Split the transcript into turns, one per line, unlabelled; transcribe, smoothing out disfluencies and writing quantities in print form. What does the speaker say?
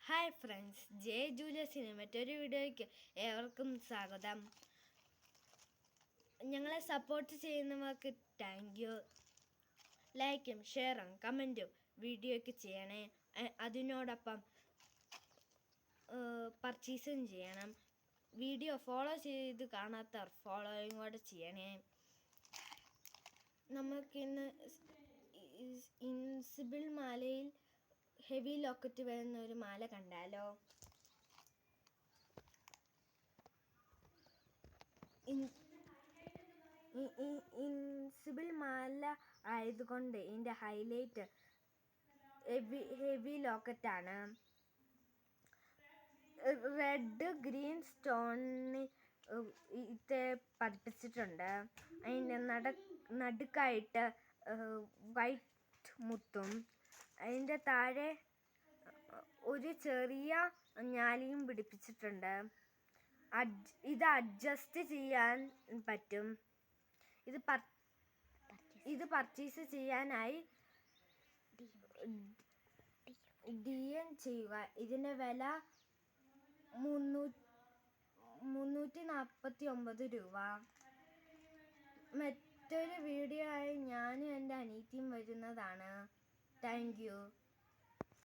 Hi friends, J ജൂലിയസിന് മറ്റൊരു വീഡിയോയ്ക്ക് ഏവർക്കും സ്വാഗതം. ഞങ്ങളെ സപ്പോർട്ട് ചെയ്യുന്നവർക്ക് താങ്ക് യു. ലൈക്കും ഷെയറും കമൻറ്റും വീഡിയോയ്ക്ക് ചെയ്യണേ. അതിനോടൊപ്പം പർച്ചേസും ചെയ്യണം. വീഡിയോ ഫോളോ ചെയ്ത് കാണാത്തവർ ഫോളോയും കൂടെ ചെയ്യണേ. നമുക്കിന്ന് ഇൻസിബിൾ മാലയിൽ ഹെവി ലോക്കറ്റ് വരുന്ന ഒരു മാല കണ്ടാലോ? ഇൻസിബിൾ മാല ആയതുകൊണ്ട് ഇതിൻ്റെ ഹൈലൈറ്റ് ഹെവി ലോക്കറ്റാണ്. റെഡ് ഗ്രീൻ സ്റ്റോണിൽ പതിപ്പിച്ചിട്ടുണ്ട്. അതിൻ്റെ നടുക്കായിട്ട് വൈറ്റ് മുത്തും, അതിൻ്റെ താഴെ ഒരു ചെറിയ ഞാലിയും പിടിപ്പിച്ചിട്ടുണ്ട്. ഇത് അഡ്ജസ്റ്റ് ചെയ്യാൻ പറ്റും. ഇത് പർച്ചേസ് ചെയ്യാനായി DM ചെയ്യുക. ഇതിൻ്റെ വില 349 രൂപ. മറ്റൊരു വീഡിയോ ആയി ഞാനും എൻ്റെ അനിയത്തിയും വരുന്നതാണ്. Thank you.